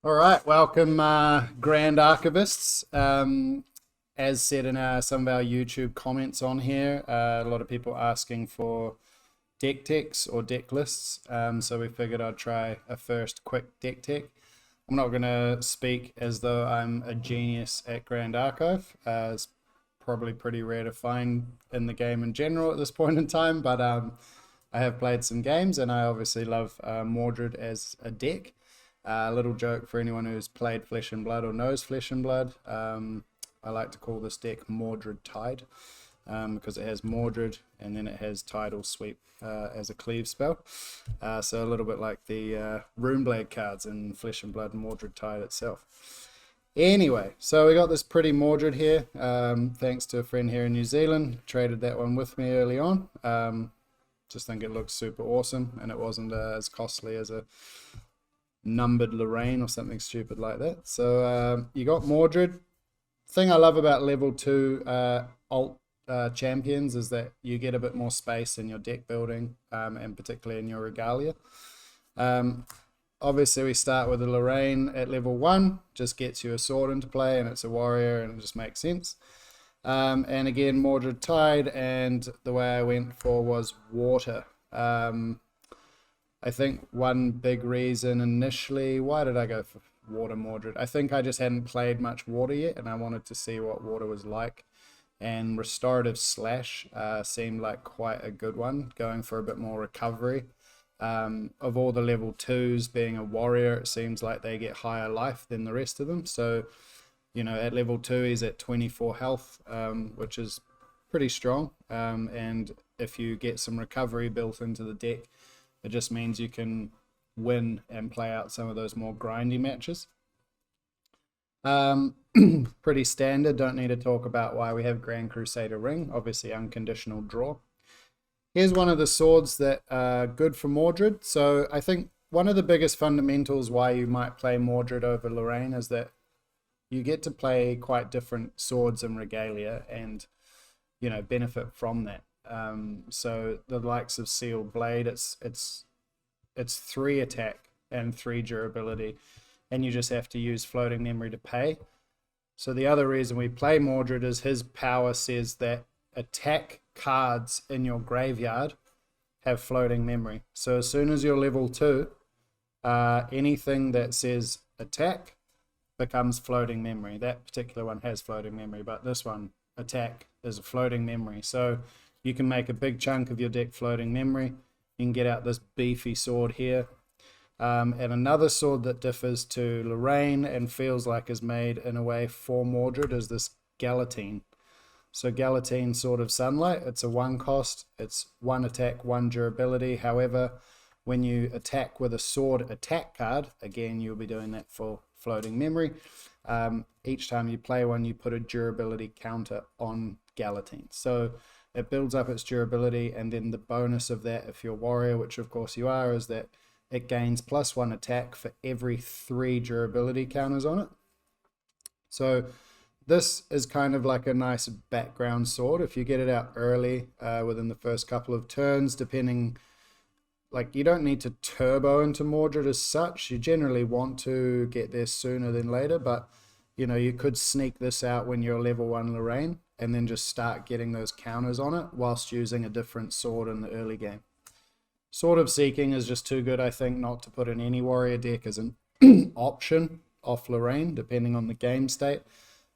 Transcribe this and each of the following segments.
All right, welcome, Grand Archivists. As said in some of our YouTube comments on here, a lot of people asking for deck techs or deck lists. So we figured I'd try a first quick deck tech. I'm not going to speak as though I'm a genius at Grand Archive. It's probably pretty rare to find in the game in general at this point in time, but I have played some games and I obviously love Mordred as a deck. A little joke for anyone who's played Flesh and Blood or knows Flesh and Blood. I like to call this deck Mordred Tide because it has Mordred and then it has Tidal Sweep as a cleave spell. So a little bit like the Runeblade cards in Flesh and Blood and Mordred Tide itself. Anyway, so we got this pretty Mordred here, thanks to a friend here in New Zealand. Traded that one with me early on. Just think it looks super awesome and it wasn't as costly as a numbered Lorraine or something stupid like that. So you got Mordred. Thing I love about level 2 alt champions is that you get a bit more space in your deck building, and particularly in your regalia. Obviously we start with a Lorraine at level 1, just gets you a sword into play and it's a warrior and it just makes sense. And again, Mordred Tide, and the way I went for was water. I think one big reason initially, why did I go for water Mordred? I think I just hadn't played much water yet and I wanted to see what water was like. And Restorative Slash seemed like quite a good one, going for a bit more recovery. Of all the level 2s, being a warrior, it seems like they get higher life than the rest of them. So, you know, at level 2 he's at 24 health, which is pretty strong. And if you get some recovery built into the deck, it just means you can win and play out some of those more grindy matches. Pretty standard, don't need to talk about why we have Grand Crusader Ring, obviously unconditional draw. Here's one of the swords that are good for Mordred. So I think one of the biggest fundamentals why you might play Mordred over Lorraine is that you get to play quite different swords and regalia and, you know, benefit from that. So the likes of Sealed Blade, it's 3 attack and 3 durability, and you just have to use floating memory to pay. So the other reason we play Mordred is his power says that attack cards in your graveyard have floating memory. So as soon as you're level 2, anything that says attack becomes floating memory. That particular one has floating memory, but this one, attack, is a floating memory. So you can make a big chunk of your deck floating memory. You can get out this beefy sword here. And another sword that differs to Lorraine and feels like is made in a way for Mordred is this Galatine. So Galatine, Sword of Sunlight, it's a 1 cost. It's 1 attack, 1 durability. However, when you attack with a sword attack card, again, you'll be doing that for floating memory. Each time you play one, you put a durability counter on Galatine. So it builds up its durability, and then the bonus of that, if you're warrior, which of course you are, is that it gains +1 attack for every 3 durability counters on it. So this is kind of like a nice background sword. If you get it out early, within the first couple of turns, depending, like, you don't need to turbo into Mordred as such. You generally want to get there sooner than later, but you know, you could sneak this out when you're level 1 Lorraine and then just start getting those counters on it whilst using a different sword in the early game. Sword of Seeking is just too good, I think, not to put in any warrior deck as an option off Lorraine, depending on the game state.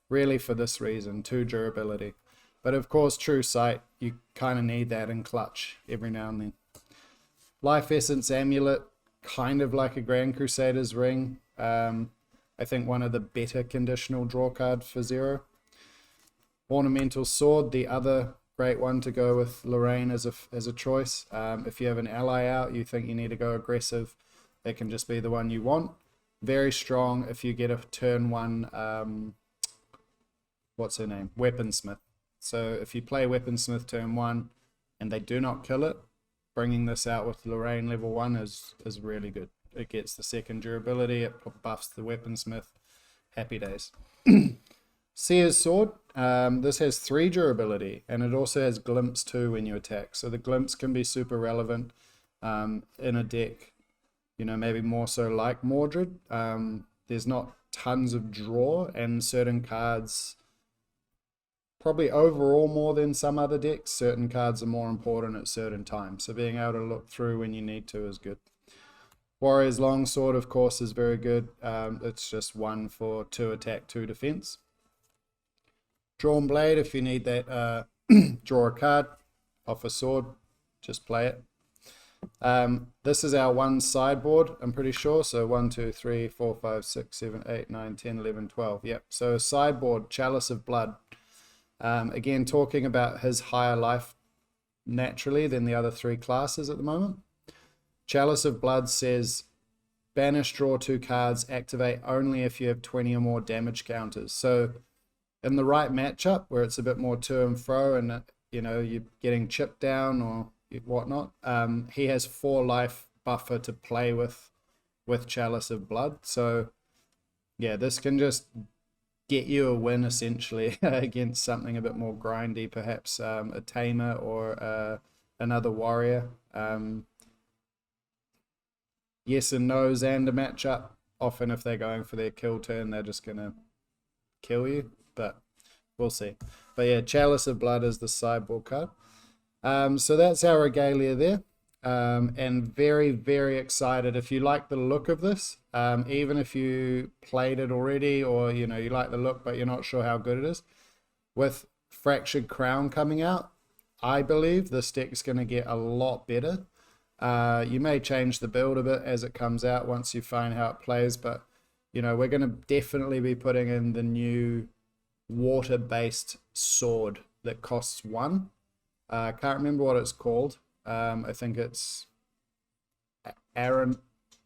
Really for this reason, 2 durability. But of course, True Sight, you kind of need that in clutch every now and then. Life Essence Amulet, kind of like a Grand Crusader's Ring. I think one of the better conditional draw cards for 0. Ornamental Sword, the other great one to go with Lorraine as a choice. If you have an ally out, you think you need to go aggressive, it can just be the one you want. Very strong if you get a turn 1, what's her name? Weaponsmith. So if you play Weaponsmith turn 1 and they do not kill it, bringing this out with Lorraine level 1 is really good. It gets the 2nd durability, it buffs the Weaponsmith. Happy days. Seer's Sword, this has 3 durability, and it also has Glimpse too when you attack. So the Glimpse can be super relevant in a deck, you know, maybe more so like Mordred. there's not tons of draw, and certain cards, probably overall more than some other decks, certain cards are more important at certain times. So being able to look through when you need to is good. Warrior's Longsword, of course, is very good. It's just 1 for 2 attack, 2 defense. Drawn Blade, if you need that, draw a card off a sword, just play it. This is our one sideboard, I'm pretty sure. So 1, 2, 3, 4, 5, 6, 7, 8, 9, 10, 11, 12. Yep. So sideboard, Chalice of Blood. Again, talking about his higher life naturally than the other 3 classes at the moment. Chalice of Blood says, banish, draw 2 cards, activate only if you have 20 or more damage counters. So in the right matchup, where it's a bit more to and fro and, you know, you're getting chipped down or whatnot, he has 4 life buffer to play with Chalice of Blood. So yeah, this can just get you a win essentially against something a bit more grindy, perhaps a tamer or another warrior. Yes and no's and a matchup. Often if they're going for their kill turn, they're just going to kill you, but we'll see. But yeah, Chalice of Blood is the sideboard card. So that's our regalia there. And very, very excited. If you like the look of this, even if you played it already, or you know you like the look but you're not sure how good it is, with Fractured Crown coming out, I believe this deck's going to get a lot better. You may change the build a bit as it comes out once you find how it plays, but you know we're going to definitely be putting in the new water-based sword that costs 1. I can't remember what it's called. I think it's Aaron,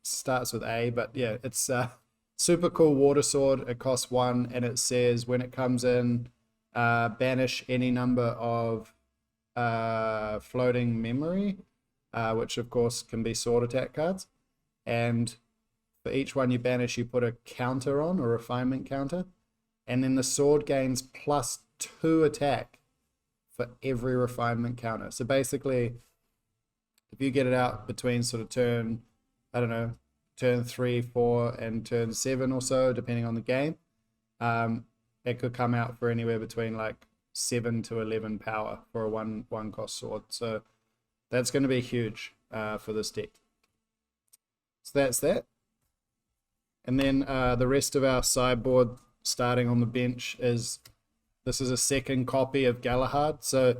starts with A, but yeah, it's a super cool water sword. It costs 1, and it says when it comes in, banish any number of floating memory, which of course can be sword attack cards. And for each one you banish, you put a counter on, a refinement counter, and then the sword gains +2 attack for every refinement counter. So basically, if you get it out between sort of turn, I don't know, turn 3, 4, and turn 7 or so, depending on the game, it could come out for anywhere between like 7 to 11 power for a one cost sword. So that's going to be huge for this deck. So that's that. And then the rest of our sideboard, starting on the bench, is this is a second copy of Galahad. So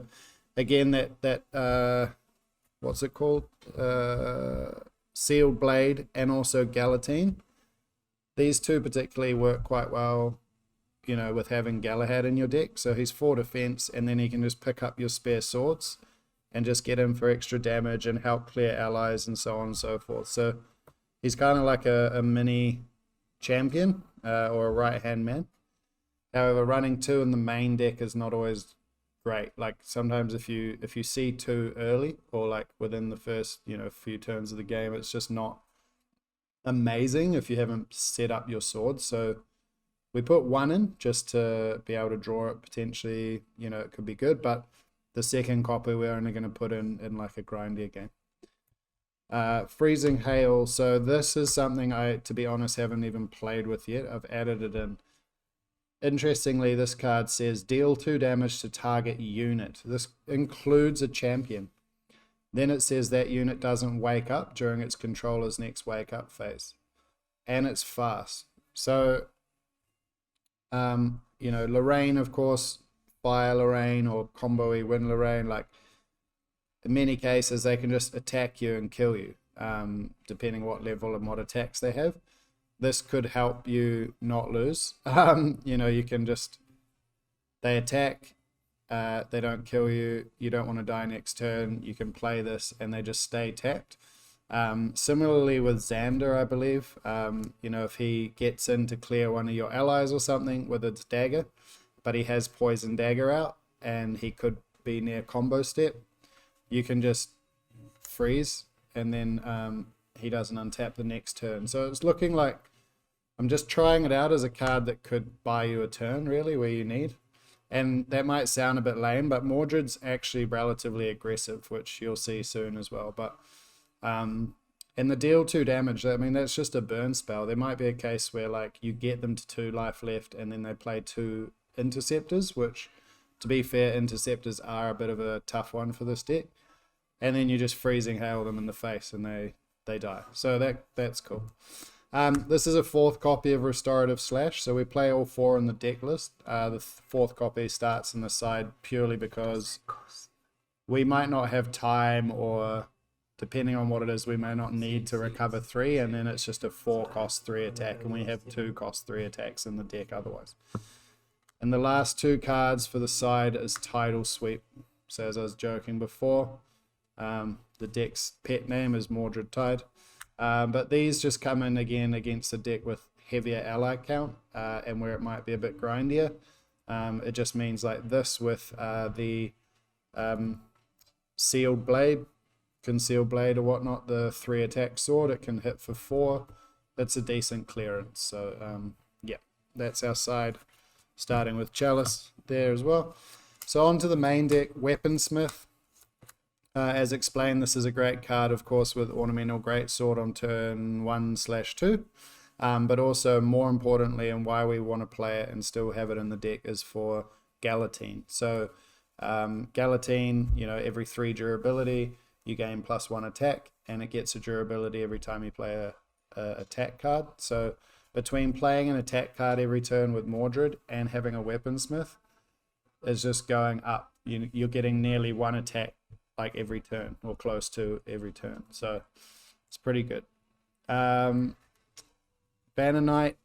again, that what's it called? Sealed Blade and also Galatine. These 2 particularly work quite well, you know, with having Galahad in your deck. So he's 4 defense, and then he can just pick up your spare swords and just get in for extra damage and help clear allies and so on and so forth. So he's kind of like a mini champion or a right-hand man. However, running 2 in the main deck is not always great. Like sometimes if you see 2 early or like within the first, you know, few turns of the game, it's just not amazing if you haven't set up your sword. So we put 1 in just to be able to draw it potentially, you know, it could be good, but the second copy we're only going to put in like a grindier game. Freezing Hail. So this is something I, to be honest, haven't even played with yet. I've added it in. Interestingly, this card says deal 2 damage to target unit. This includes a champion. Then it says that unit doesn't wake up during its controller's next wake up phase. And it's fast. So, you know, Lorraine, of course, Fire Lorraine or combo-y Win Lorraine, like in many cases they can just attack you and kill you, depending what level and what attacks they have. This could help you not lose. You know, you can just, they attack, they don't kill you, you don't want to die next turn, you can play this and they just stay tapped. Similarly with Xander, I believe, you know, if he gets in to clear one of your allies or something with its dagger, but he has Poison Dagger out and he could be near combo step, you can just freeze and then he doesn't untap the next turn. So it's looking like I'm just trying it out as a card that could buy you a turn, really, where you need. And that might sound a bit lame, but Mordred's actually relatively aggressive, which you'll see soon as well. But And the deal 2 damage, I mean, that's just a burn spell. There might be a case where like you get them to 2 life left and then they play 2 interceptors, which, to be fair, interceptors are a bit of a tough one for this deck. And then you just freezing hail them in the face and they die. So that's cool. This is a 4th copy of Restorative Slash, so we play all 4 in the deck list. The 4th copy starts in the side purely because we might not have time, or depending on what it is, we may not need to recover 3, and then it's just a 4 cost 3 attack, and we have 2 cost 3 attacks in the deck otherwise. And the last 2 cards for the side is Tidal Sweep. So as I was joking before, the deck's pet name is Mordred Tide. But these just come in again against a deck with heavier ally count, and where it might be a bit grindier. It just means like this with the Sealed Blade, Concealed Blade or whatnot, the 3 attack sword, it can hit for 4. It's a decent clearance. So yeah, that's our side, starting with Chalice there as well. So on to the main deck, Weaponsmith. As explained, this is a great card, of course, with Ornamental Greatsword on turn 1/2. But also, more importantly, and why we want to play it and still have it in the deck, is for Galatine. So Galatine, you know, every 3 durability, you gain +1 attack, and it gets a durability every time you play a attack card. So between playing an attack card every turn with Mordred and having a Weaponsmith is just going up. You're getting nearly 1 attack like every turn, or close to every turn. So it's pretty good. Banner Knight,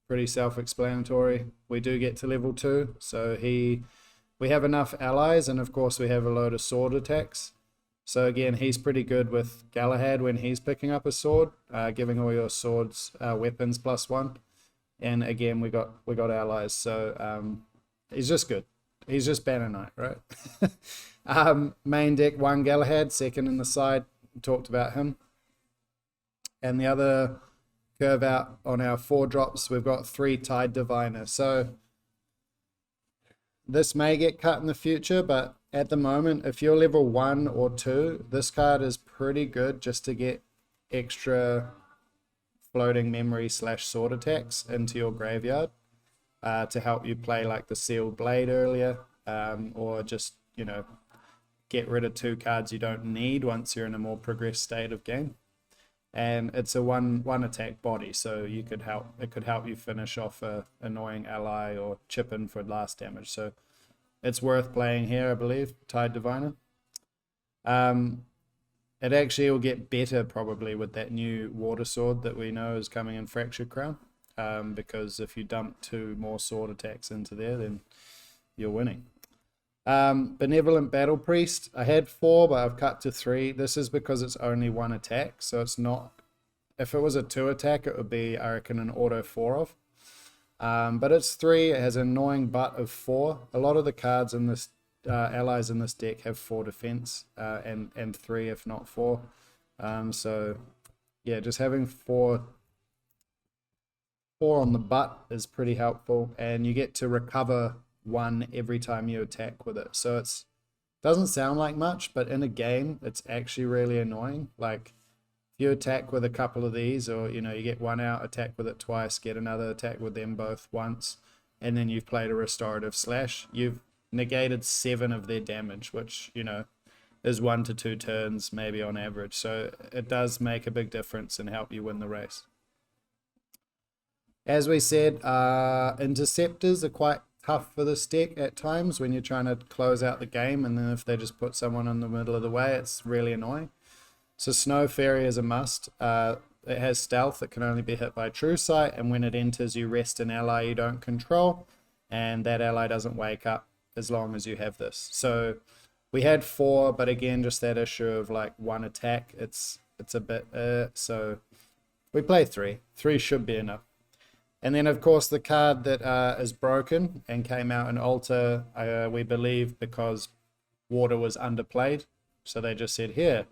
pretty self-explanatory. We do get to level 2, so we have enough allies, and of course we have a load of sword attacks. So again, he's pretty good with Galahad when he's picking up a sword, giving all your swords weapons +1. And again, we got allies, so he's just good. He's just Banner Knight, right? Main deck, 1 Galahad, 2nd in the side. Talked about him. And the other curve out on our 4 drops, we've got 3 Tide Diviner. So this may get cut in the future, but at the moment, if you're level 1 or 2, this card is pretty good just to get extra floating memory / sword attacks into your graveyard. To help you play like the Sealed Blade earlier, or just, you know, get rid of 2 cards you don't need once you're in a more progressed state of game. And it's a one attack body, so it could help you finish off a annoying ally or chip in for last damage. So it's worth playing here, I believe, Tide Diviner. It actually will get better probably with that new Water Sword that we know is coming in Fractured Crown. Because if you dump 2 more sword attacks into there, then you're winning. Benevolent Battle Priest, I had 4, but I've cut to 3. This is because it's only 1 attack, so it's not, if it was a 2 attack, it would be, I reckon, an auto 4 of. But it's 3, it has an annoying butt of 4. A lot of the cards in this, allies in this deck have 4 defense, and 3 if not 4. So yeah, just having 4 on the butt is pretty helpful, and you get to recover 1 every time you attack with it. So it's doesn't sound like much, but in a game it's actually really annoying. Like if you attack with a couple of these, or you know, you get 1 out, attack with it twice, get another attack with them both once, and then you've played a Restorative Slash, you've negated 7 of their damage, which, you know, is 1 to 2 turns maybe on average. So it does make a big difference and help you win the race. As we said, interceptors are quite tough for this deck at times when you're trying to close out the game, and then if they just put someone in the middle of the way, it's really annoying. So Snow Fairy is a must. It has stealth, it can only be hit by True Sight, and when it enters, you rest an ally you don't control, and that ally doesn't wake up as long as you have this. So we had 4, but again, just that issue of like 1 attack, it's a bit, so we play 3. 3 should be enough. And then, of course, the card that is broken and came out in Alter, we believe, because water was underplayed. So they just said, here,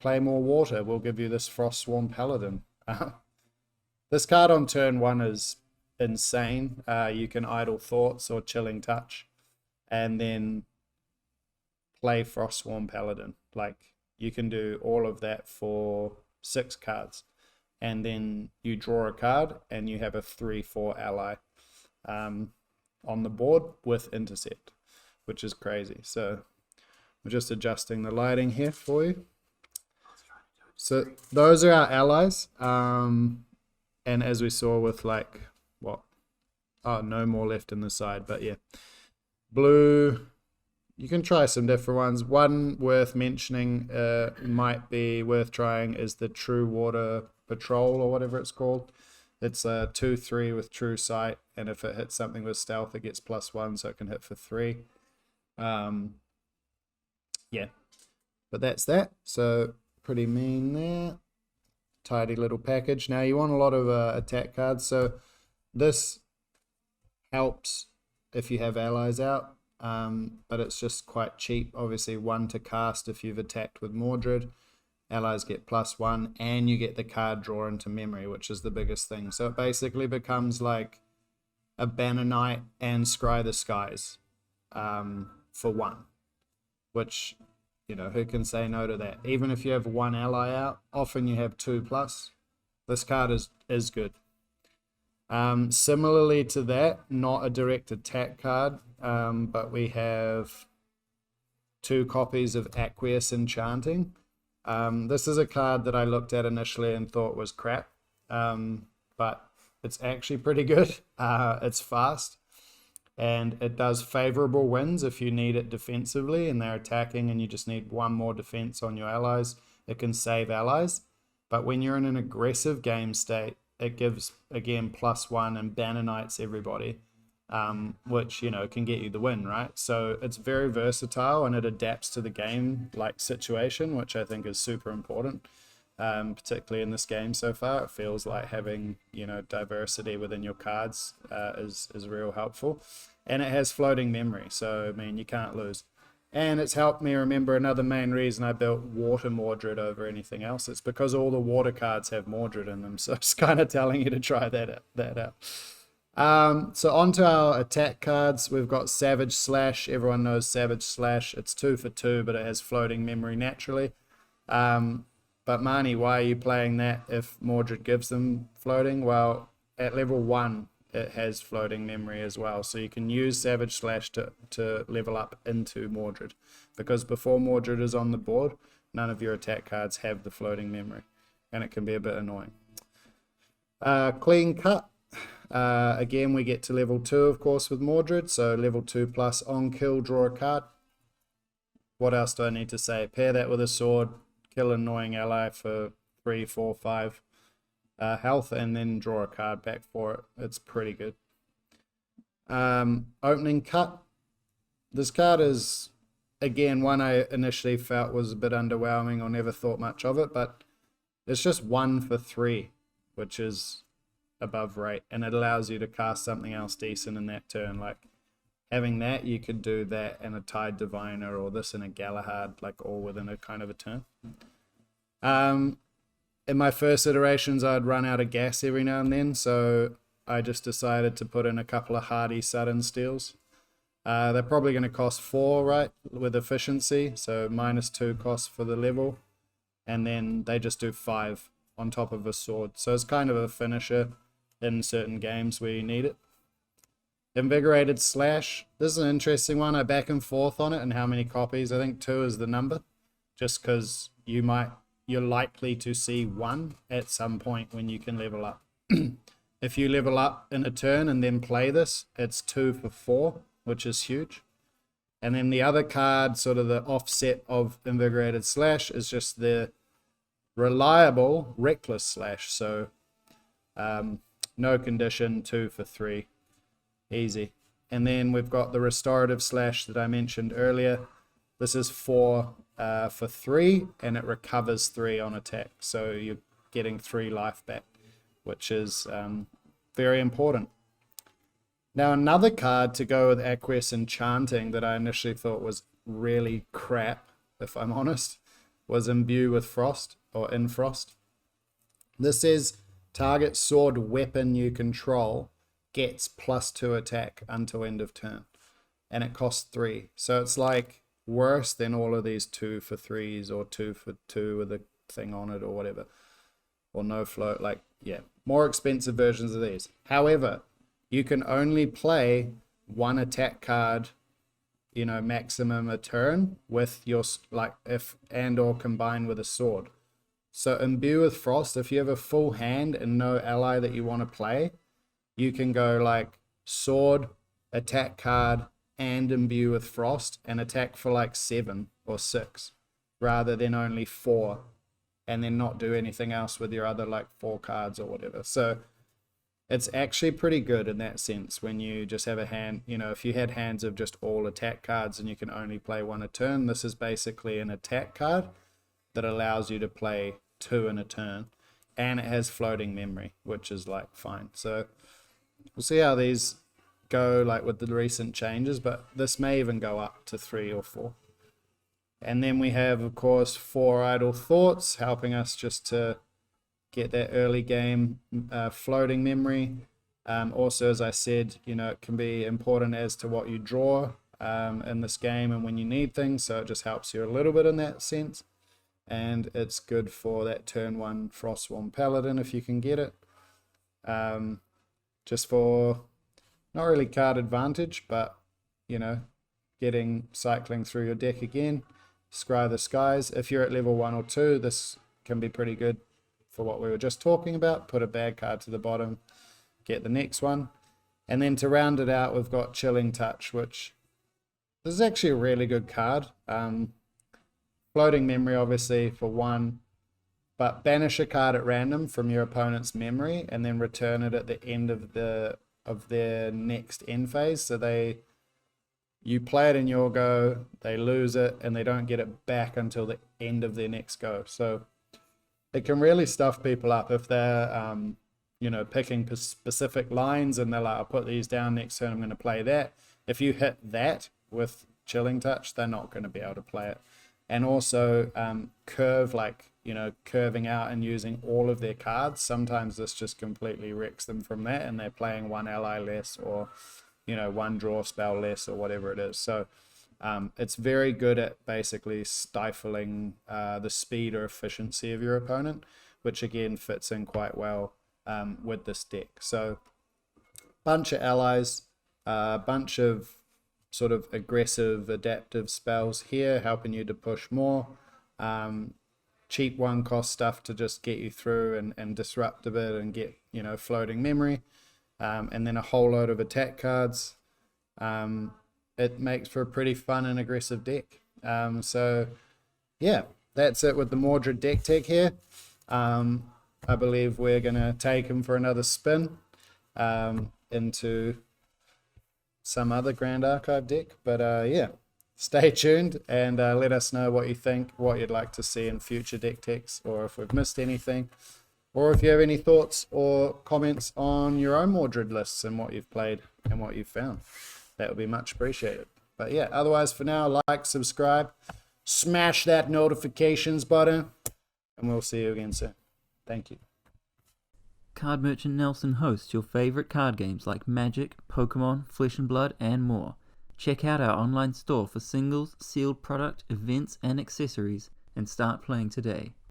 play more water. We'll give you this Frostswarm Paladin. This card on turn 1 is insane. You can Idle Thoughts or Chilling Touch and then play Frostswarm Paladin. Like, you can do all of that for 6 cards. And then you draw a card and you have a 3/4 ally on the board with intercept, which is crazy. So we're just adjusting the lighting here for you. So those are our allies. And as we saw with like, what? Oh, no more left in the side, but yeah. Blue, you can try some different ones. One worth mentioning might be worth trying is the True Water Patrol or whatever it's called. It's a 2/3 with True Sight, and if it hits something with Stealth, it gets +1, so it can hit for 3. Yeah, but that's that. So pretty mean there. Tidy little package. Now you want a lot of attack cards, so this helps if you have allies out, but it's just quite cheap. Obviously 1 to cast if you've attacked with Mordred. Allies get +1, and you get the card draw into memory, which is the biggest thing. So it basically becomes like a Banner Knight and Scry the Skies for 1, which, you know, who can say no to that? Even if you have 1 ally out, often you have 2+. This card is good. Similarly to that, not a direct attack card, but we have 2 copies of Aqueous Enchanting. This is a card that I looked at initially and thought was crap, but it's actually pretty good. It's fast, and it does favorable wins if you need it defensively and they're attacking and you just need 1 more defense on your allies. It can save allies, but when you're in an aggressive game state, it gives, again, +1 and Banner Knights everybody, which, you know, can get you the win, right? So it's very versatile and it adapts to the game like situation, which I think is super important, particularly in this game so far. It feels like having, you know, diversity within your cards is real helpful. And it has floating memory, so I mean, you can't lose. And it's helped me remember another main reason I built Water Mordred over anything else. It's because all the water cards have Mordred in them, so it's kind of telling you to try that out. So onto our attack cards, we've got Savage Slash. Everyone knows Savage Slash. It's 2 for 2, but it has floating memory naturally. But Marnie, why are you playing that if Mordred gives them floating? Well, at level 1, it has floating memory as well. So you can use Savage Slash to level up into Mordred. Because before Mordred is on the board, none of your attack cards have the floating memory. And it can be a bit annoying. Clean Cut. Again, we get to level 2, of course, with Mordred. So level 2+, on kill, draw a card. What else do I need to say? Pair that with a sword, kill an annoying ally for 3, 4, 5 health, and then draw a card back for it. It's pretty good. Opening Cut. This card is, again, one I initially felt was a bit underwhelming or never thought much of it, but it's just 1 for 3, which is above rate, and it allows you to cast something else decent in that turn. Like having that, you could do that and a Tide Diviner, or this and a Galahad, like all within a kind of a turn. In my first iterations, I'd run out of gas every now and then, so I just decided to put in a couple of hardy sudden steals. They're probably going to cost 4, right, with efficiency, so -2 cost for the level, and then they just do 5 on top of a sword. So it's kind of a finisher in certain games where you need it. Invigorated Slash. This is an interesting one. I back and forth on it and how many copies. I think 2 is the number, just because you're likely to see 1 at some point when you can level up. If you level up in a turn and then play this, it's 2 for 4, which is huge. And then the other card, sort of the offset of Invigorated Slash, is just the reliable Reckless Slash. So no condition, 2 for 3, easy. And then we've got the Restorative Slash that I mentioned earlier. This is 4 for 3, and it recovers 3 on attack. So you're getting 3 life back, which is very important. Now, another card to go with Aqueous Enchanting that I initially thought was really crap, if I'm honest, was Imbue with Frost, or In Frost. This says target sword weapon you control gets +2 attack until end of turn, and it costs 3. So it's like worse than all of these 2 for 3s or 2 for 2 with a thing on it or whatever. or no float, like, yeah, more expensive versions of these. However, you can only play one attack card, you know, maximum a turn with your, like, if and or combine with a sword. So Imbue with Frost, if you have a full hand and no ally that you want to play, you can go like sword, attack card, and Imbue with Frost and attack for like 7 or 6 rather than only 4, and then not do anything else with your other like 4 cards or whatever. So it's actually pretty good in that sense when you just have a hand, you know, if you had hands of just all attack cards and you can only play 1 a turn, this is basically an attack card that allows you to play 2 in a turn, and it has floating memory, which is like fine. So we'll see how these go like with the recent changes, but this may even go up to 3 or 4. And then we have, of course, 4 Idle Thoughts, helping us just to get that early game floating memory. Also, as I said, you know, it can be important as to what you draw in this game and when you need things, so it just helps you a little bit in that sense. And it's good for that turn 1 Frostswarm Paladin if you can get it. Just for not really card advantage, but, you know, cycling through your deck again. Scry the Skies. If you're at level 1 or 2, this can be pretty good for what we were just talking about. Put a bad card to the bottom, get the next one. And then to round it out, we've got Chilling Touch, which this is actually a really good card. Floating memory, obviously, for 1, but banish a card at random from your opponent's memory and then return it at the end of their next end phase. So you play it in your go, they lose it, and they don't get it back until the end of their next go. So it can really stuff people up if they're, you know, picking specific lines and they're like, I'll put these down next turn, I'm going to play that. If you hit that with Chilling Touch, they're not going to be able to play it. And also curve, like, you know, curving out and using all of their cards. Sometimes this just completely wrecks them from that, and they're playing 1 ally less, or, you know, 1 draw spell less, or whatever it is. So it's very good at basically stifling the speed or efficiency of your opponent, which again fits in quite well with this deck. So bunch of allies, a bunch of sort of aggressive adaptive spells here helping you to push more. Cheap 1 cost stuff to just get you through and disrupt a bit and get, you know, floating memory. And then a whole load of attack cards. It makes for a pretty fun and aggressive deck. So yeah, that's it with the Mordred deck tech here. I believe we're going to take him for another spin into some other Grand Archive deck. But yeah, stay tuned and let us know what you think, what you'd like to see in future deck techs, or if we've missed anything, or if you have any thoughts or comments on your own Mordred lists and what you've played and what you've found. That would be much appreciated. But yeah, otherwise for now, like, subscribe, smash that notifications button, and we'll see you again soon. Thank you. Card Merchant Nelson hosts your favorite card games like Magic, Pokemon, Flesh and Blood, and more. Check out our online store for singles, sealed product, events, and accessories, and start playing today.